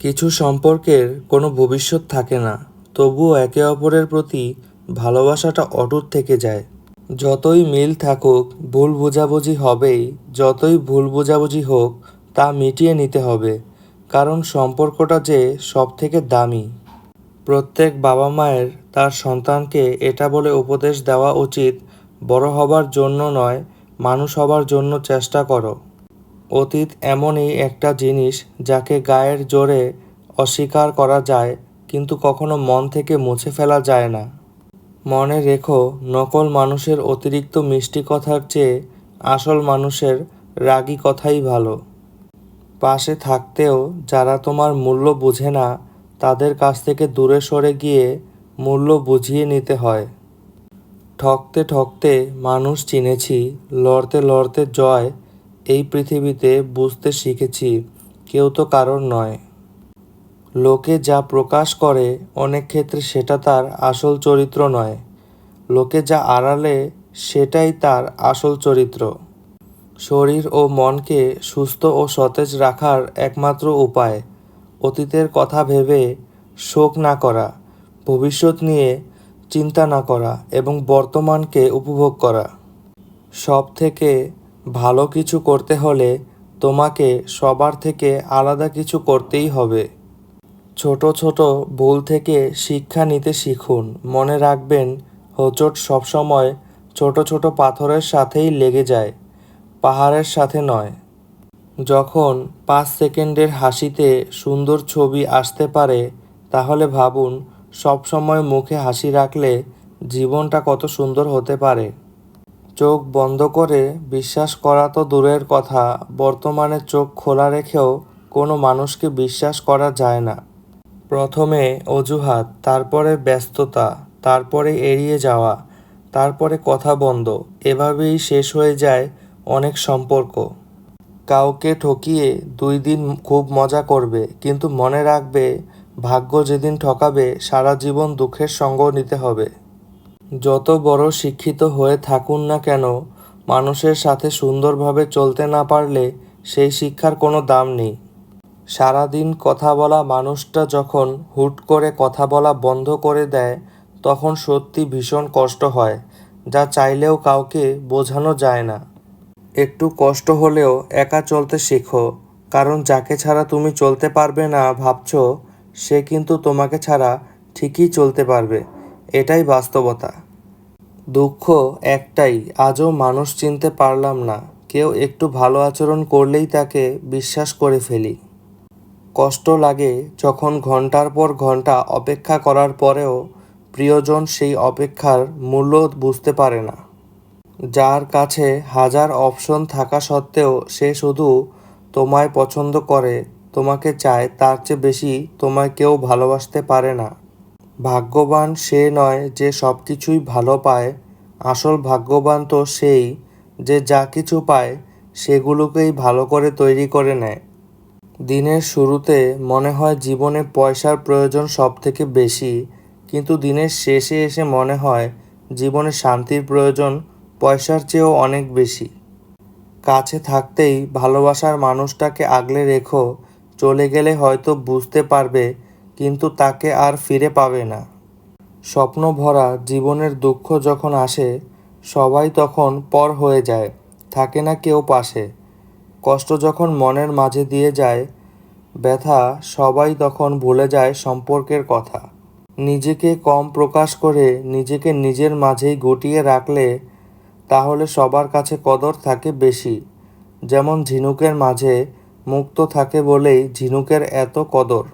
কিছু সম্পর্কের কোনো ভবিষ্যৎ থাকে না, তবুও একে অপরের প্রতি ভালোবাসাটা অটুট থেকে যায়। যতই মিল থাকুক, ভুল বোঝাবুঝি হবেই। যতই ভুল বোঝাবুঝি হোক, তা মিটিয়ে নিতে হবে, কারণ সম্পর্কটা যে সব থেকে দামি। প্রত্যেক বাবা মায়ের তার সন্তানকে এটা বলে উপদেশ দেওয়া উচিত, বড় হবার জন্য নয়, মানুষ হবার জন্য চেষ্টা করো। অতীত এমনই একটা জিনিস যাকে গায়ের জোরে অস্বীকার করা যায়, কিন্তু কখনো মন থেকে মুছে ফেলা যায় না। মনে রেখো, নকল মানুষের অতিরিক্ত মিষ্টি কথার চেয়ে আসল মানুষের রাগী কথাই ভালো। পাশে থাকতেও যারা তোমার মূল্য বোঝে না, তাদের কাছ থেকে দূরে সরে গিয়ে মূল্য বুঝিয়ে নিতে হয়। ঠকতে ঠকতে মানুষ চিনেছি, লড়তে লড়তে জয় এই পৃথিবীতে বুঝতে শিখেছি, কেউ তো কারোর নয়। লোকে যা প্রকাশ করে অনেক ক্ষেত্রে সেটা তার আসল চরিত্র নয়। লোকে যা আড়ালে সেটাই তার আসল চরিত্র। শরীর ও মনকে সুস্থ ও সতেজ রাখার একমাত্র উপায় অতীতের কথা ভেবে শোক না করা, ভবিষ্যৎ নিয়ে চিন্তা না করা এবং বর্তমানকে উপভোগ করা। সব থেকে ভালো কিছু করতে হলে তোমাকে সবার থেকে আলাদা কিছু করতেই হবে। ছোট ছোট ভুল থেকে শিক্ষা নিতে শিখুন। মনে রাখবেন, হোঁচট সবসময় ছোট ছোট পাথরের সাথেই লেগে যায়, পাহাড়ের সাথে নয়। যখন 5 সেকেন্ডের হাসিতে সুন্দর ছবি আসতে পারে, তাহলে ভাবুন সবসময় মুখে হাসি রাখলে জীবনটা কত সুন্দর হতে পারে। চোখ বন্ধ করে বিশ্বাস করা তো দূরের কথা, বর্তমানে চোখ খোলা রেখেও কোনো মানুষকে বিশ্বাস করা যায় না। প্রথমে অজুহাত, তারপরে ব্যস্ততা, তারপরে এড়িয়ে যাওয়া, তারপরে কথা বন্ধ। এভাবেই শেষ হয়ে যায় অনেক সম্পর্ক। কাউকে ঠকিয়ে 2 দিন খুব মজা করবে, কিন্তু মনে রাখবে, ভাগ্য যেদিন ঠকাবে সারা জীবন দুঃখের সঙ্গ নিতে হবে। যত বড় শিক্ষিত হয়ে থাকুন না কেন, মানুষের সাথে সুন্দরভাবে চলতে না পারলে সেই শিক্ষার কোনো দাম নেই। সারাদিন কথা বলা মানুষটা যখন হুট করে কথা বলা বন্ধ করে দেয়, তখন সত্যি ভীষণ কষ্ট হয়, যা চাইলেও কাউকে বোঝানো যায় না। একটু কষ্ট হলেও একা চলতে শেখো, কারণ যাকে ছাড়া তুমি চলতে পারবে না ভাবছো, সে কিন্তু তোমাকে ছাড়া ঠিকই চলতে পারবে। এটাই বাস্তবতা। দুঃখ একটাই, আজও মানুষ চিনতে পারলাম না। কেউ একটু ভালো আচরণ করলেই তাকে বিশ্বাস করে ফেলি। কষ্ট লাগে যখন ঘন্টার পর ঘন্টা অপেক্ষা করার পরেও প্রিয়জন সেই অপেক্ষার মূল্য বুঝতে পারে না। যার কাছে হাজার অপশন থাকা সত্ত্বেও সে শুধু তোমায় পছন্দ করে, তোমাকে চায়, তার চেয়ে বেশি তোমায় কেউ ভালোবাসতে পারে না। ভাগ্যবান সে নয় যে সব কিছুই ভালো পায়, আসল ভাগ্যবান তো সেই যে যা কিছু পায় সেগুলোকেই ভালো করে তৈরি করে নেয়। দিনের শুরুতে মনে হয় জীবনে পয়সার প্রয়োজন সব থেকে বেশি, কিন্তু দিনের শেষে এসে মনে হয় জীবনে শান্তির প্রয়োজন পয়সার চেয়েও অনেক বেশি। কাছে থাকতেই ভালোবাসার মানুষটাকে আগলে রেখো, চলে গেলে হয়তো বুঝতে পারবে, কিন্তু তাকে আর ফিরে পাবে না। স্বপ্ন ভরা জীবনের দুঃখ যখন আসে, সবাই তখন পর হয়ে যায়, থাকে না কেউ পাশে। কষ্ট যখন মনের মাঝে দিয়ে যায়, ব্যথা, সবাই তখন ভুলে যায় সম্পর্কের কথা। নিজেকে কম প্রকাশ করে নিজেকে নিজের মাঝেই গুটিয়ে রাখলে তাহলে সবার কাছে কদর থাকে বেশি। যেমন ঝিনুকের মাঝে মুক্ত থাকে বলেই ঝিনুকের এত কদর।